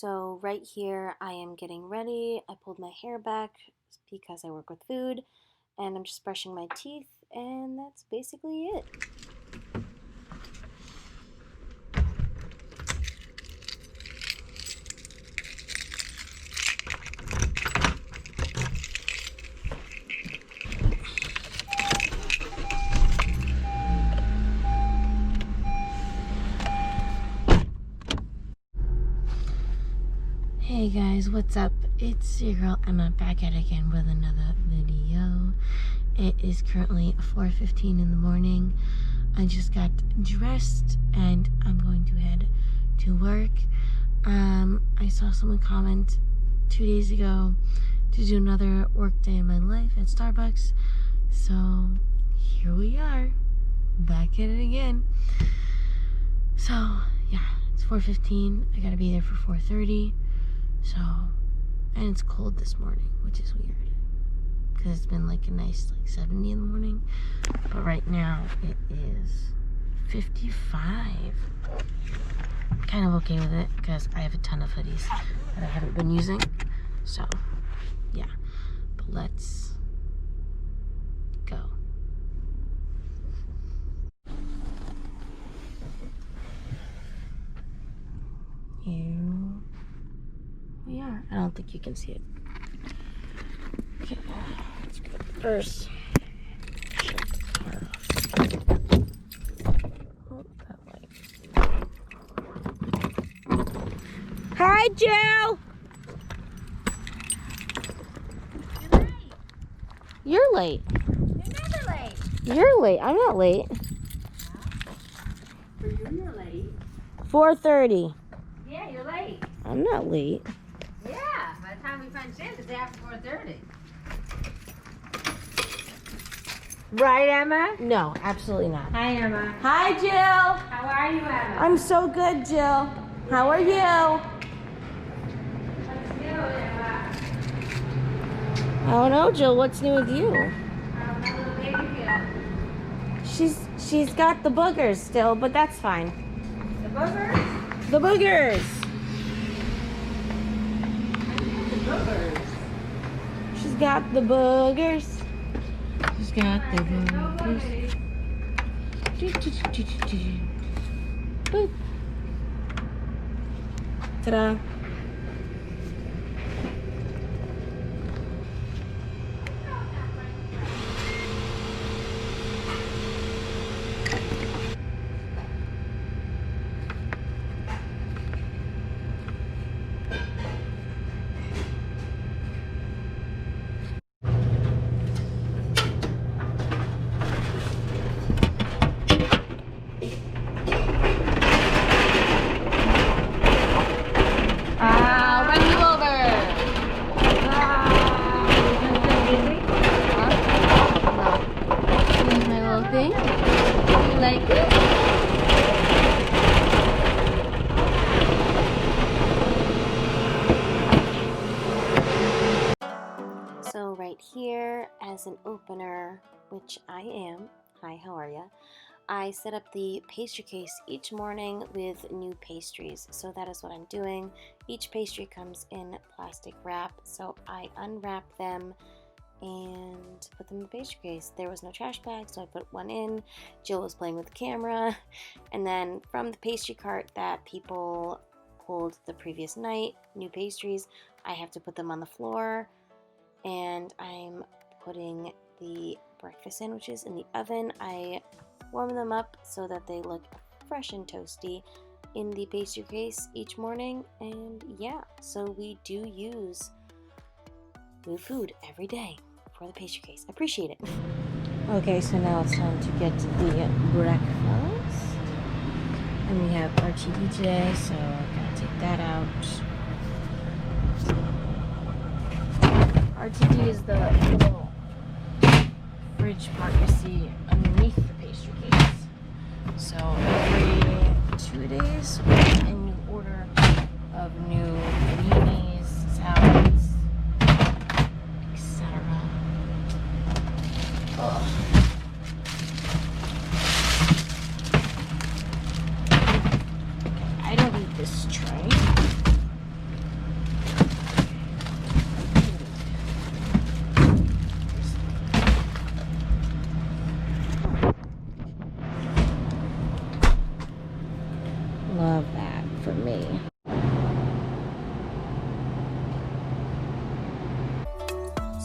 So right here I am getting ready. I pulled my hair back because I work with food, and I'm just brushing my teeth, and that's basically it. Hey guys, what's up? It's your girl Emma back at it again with another video. It is currently 4:15 in the morning. I just got dressed and I'm going to head to work. I saw someone comment 2 days ago to do another work day in my life at Starbucks. So here we are, back at it again. So yeah, it's 4:15. I gotta be there for 4:30. So, and it's cold this morning, which is weird because it's been like a nice 70 in the morning, but right now it is 55. I'm kind of okay with it because I have a ton of hoodies that I haven't been using. So yeah, but let's go. Here we are. I don't think you can see it. Okay, let's go first. Shut the car off. Oh, that light. Hi, Jill! You're late. You're never late. You're late. I'm not late. For you, you're late. 4:30. Yeah, you're late. I'm not late. Yeah, by the time we punch in, it's after 4:30. Right, Emma? No, absolutely not. Hi, Emma. Hi, Jill. How are you, Emma? I'm so good, Jill. How are you? What's new, Emma? I don't know, Jill. What's new with you? How's that little baby feel? She's got the boogers still, but that's fine. The boogers? The boogers. The boogers. She's got the boogers. She's got the No boogers. boogers. Boop. Ta-da. I'll run you over. Here's my little thing. You like it? So right here, as an opener, which I am, hi, how are ya? I set up the pastry case each morning with new pastries. So that is what I'm doing. Each pastry comes in plastic wrap, so I unwrap them and put them in the pastry case. There was no trash bag, so I put one in. Jill was playing with the camera, and then from the pastry cart that people pulled the previous night, new pastries, I have to put them on the floor, and I'm putting the breakfast sandwiches in the oven. I warm them up so that they look fresh and toasty in the pastry case each morning. And yeah, so we do use new food every day for the pastry case. I appreciate it. Okay, so now it's time to get the breakfast. And we have RTD today, so I'm gonna take that out. RTD is the little fridge part you see underneath the pastry case. So every 2 days we get a new order of new paninis, salads, etc. I don't need this tray. Love that for me.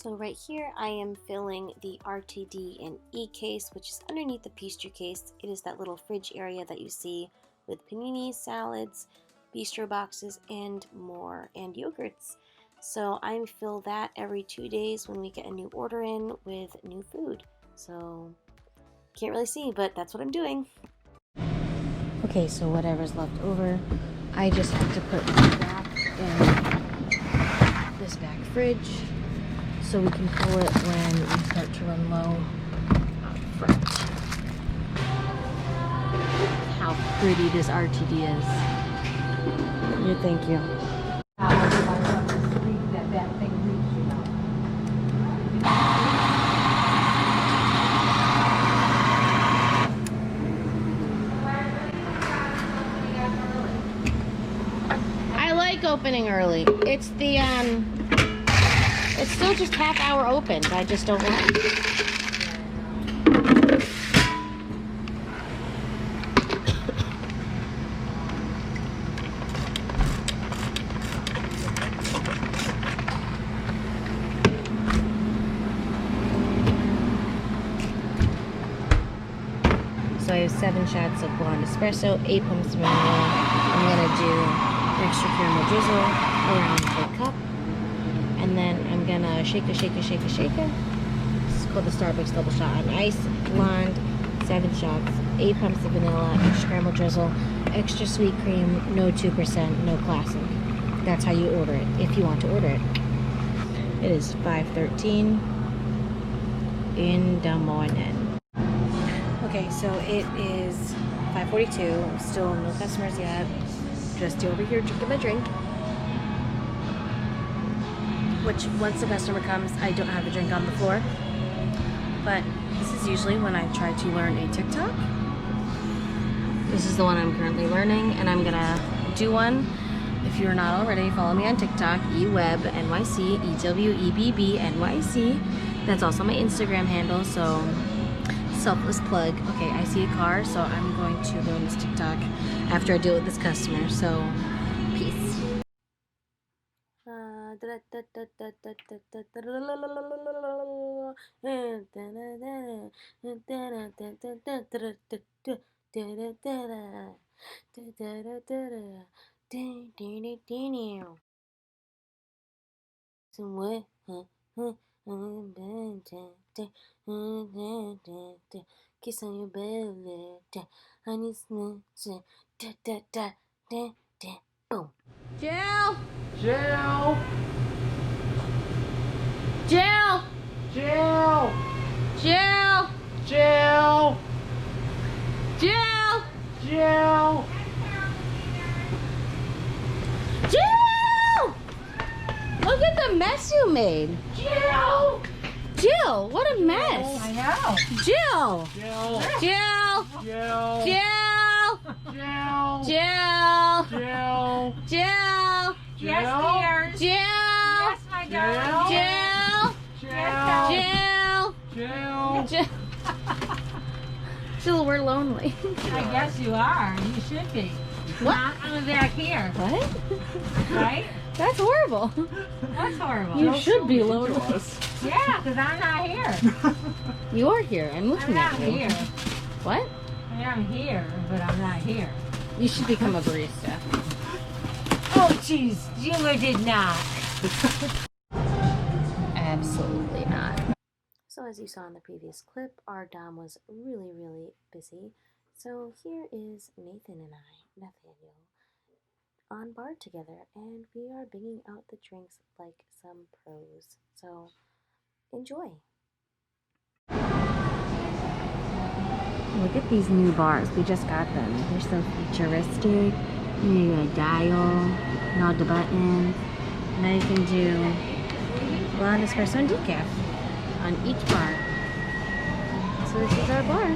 So right here I am filling the RTD and E case, which is underneath the pastry case. It is that little fridge area that you see with paninis, salads, bistro boxes, and more, and yogurts. So I fill that every 2 days when we get a new order in with new food. So can't really see, but that's what I'm doing. Okay, so whatever's left over, I just have to put back in this back fridge so we can pull it when we start to run low out front. How pretty this RTD is. Yeah, thank you. I like opening early. It's the it's still just half hour open. I just don't like. So I have 7 shots of blonde espresso, 8 pumps of vanilla. I'm gonna do extra caramel drizzle around the cup. And then I'm gonna shake it. It's called the Starbucks double shot on ice, blonde, 7 shots, 8 pumps of vanilla, extra caramel drizzle, extra sweet cream, no 2%, no classic. That's how you order it, if you want to order it. It is 5:13 in the morning. Okay, so it is 5:42. Still no customers yet. Just over here drinking my drink. Which, once the customer comes, I don't have the drink on the floor. But this is usually when I try to learn a TikTok. This is the one I'm currently learning, and I'm gonna do one. If you're not already, follow me on TikTok, ewebnyc, EWEBBNYC. That's also my Instagram handle, so selfless plug. Okay, I see a car, so I'm going to learn this TikTok after I deal with this customer. So, peace. Kiss on your belly, I need boom. Jill! Jill! Jill! Jill! Jill! Jill! Jill! Jill! Jill! Look at the mess you made. Jill! Jill, what a mess. I know. Jill! Jill! Jill! Jill! Jill! Jill! Jill! Jill! Jill! Yes, dear. Jill! Yes, my darling. Jill! Jill! Jill! Jill! Jill! Jill, we're lonely. I guess you are. You should be. What? I'm back here, What? right? That's horrible. That's horrible. You should be lonely. Yeah, because I'm not here. You are here. I'm I'm looking not at you. here. What? I mean, I'm here, but I'm not here. You should become a barista. Oh, jeez. You did not. Absolutely not. So as you saw in the previous clip, our Dom was really busy. So here is Nathan and I, Nathaniel, on bar together, and we are bringing out the drinks like some pros. So enjoy. Look at these new bars. We just got them. They're so futuristic. You got a dial, and all the buttons. Now you can do blonde espresso and decaf on each bar. So this is our bar.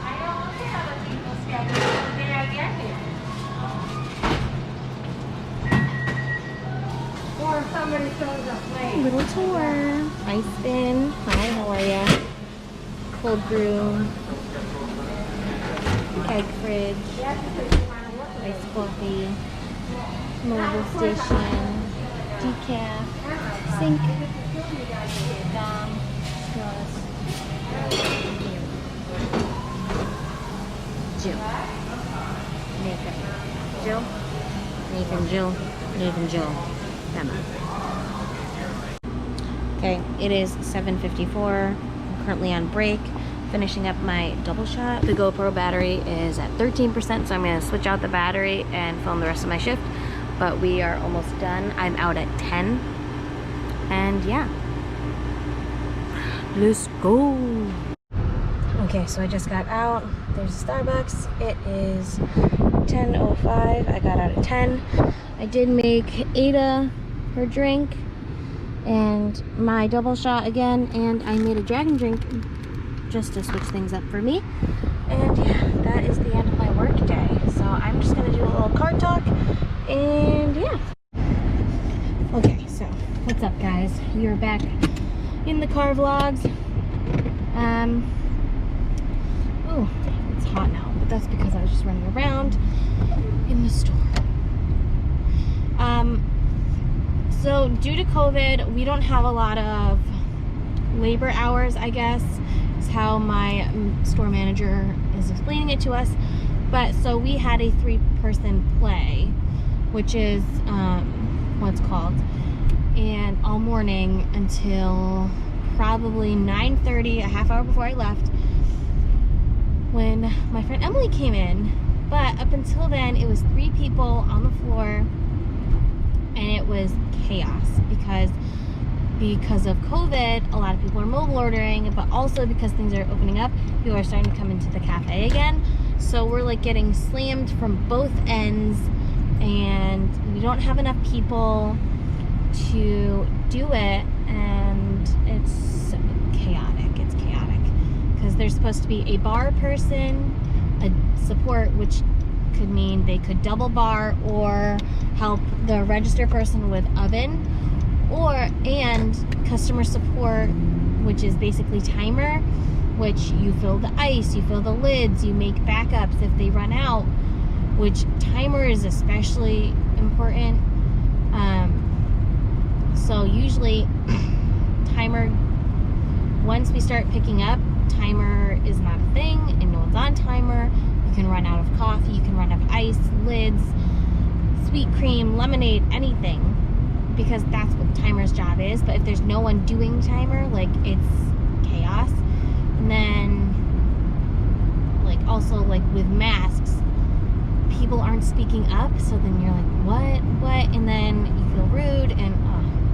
I don't look at other people's schedules the day I get here. Or if somebody shows up late. Little tour. Ice spin. Hi, how are ya? Cold brew. Keg fridge. iced coffee, mobile station, decaf, sink, Jill. Nathan Jill. Emma. Okay, it is 7:54. I'm currently on break, finishing up my double shot. The GoPro battery is at 13%, so I'm gonna switch out the battery and film the rest of my shift. But we are almost done. I'm out at 10. And yeah. Let's go. Okay, so I just got out. There's a Starbucks. It is 10:05. I got out at 10. I did make Ada her drink and my double shot again, and I made a dragon drink just to switch things up for me. And yeah, that is the end of my work day. So I'm just gonna do a little car talk, and yeah. Okay, so what's up, guys? You're back in the car vlogs. Oh, it's hot now, but that's because I was just running around in the store. So due to COVID, we don't have a lot of labor hours, I guess, is how my store manager is explaining it to us. But so we had a 3-person play, which is what's called, and all morning until probably 9:30, a half hour before I left, when my friend Emily came in. But up until then, it was 3 people on the floor, and it was chaos because of COVID. A lot of people are mobile ordering, but also because things are opening up, people are starting to come into the cafe again. So we're like getting slammed from both ends, and we don't have enough people to do it, and it's chaotic. It's chaotic because there's supposed to be a bar person, a support, which could mean they could double bar or help the register person with oven, and customer support, which is basically timer, which you fill the ice, you fill the lids, you make backups if they run out, which timer is especially important. So usually timer, once we start picking up, timer is not a thing and no one's on timer. You can run out of coffee, you can run out of ice, lids, sweet cream, lemonade, anything, because that's what the timer's job is. But if there's no one doing timer, like, it's chaos. And then, like, also, like, with masks, people aren't speaking up, so then you're like, what, and then you feel rude, and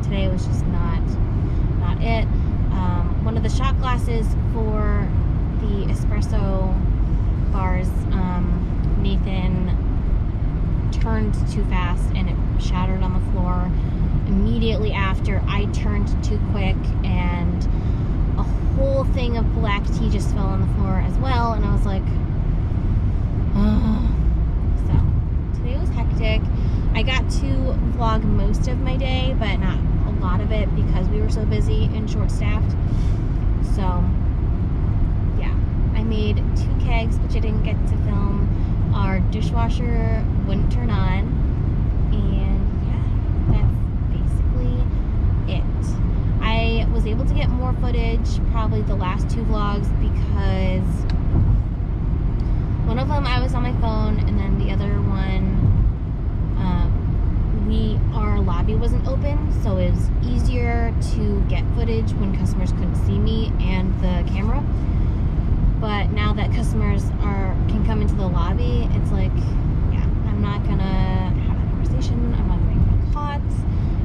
today was just not it. One of the shot glasses for the espresso bars, Nathan turned too fast and it shattered on the floor. Immediately after, I turned too quick and a whole thing of black tea just fell on the floor as well, and I was like, so today was hectic. I got to vlog most of my day, but not a lot of it because we were so busy and short-staffed. So yeah, I made 2 kegs, which I didn't get to film. Our dishwasher wouldn't turn on, and yeah, that's basically it. I was able to get more footage, probably the last 2 vlogs, because one of them I was on my phone, and then the other one, our lobby wasn't open, so it was easier to get footage when customers couldn't see me and the camera. But now that customers can come into the lobby, it's like, yeah, I'm not gonna have a conversation, I'm not gonna be hot,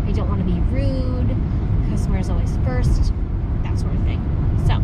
I don't want to be rude, customers always first, that sort of thing. So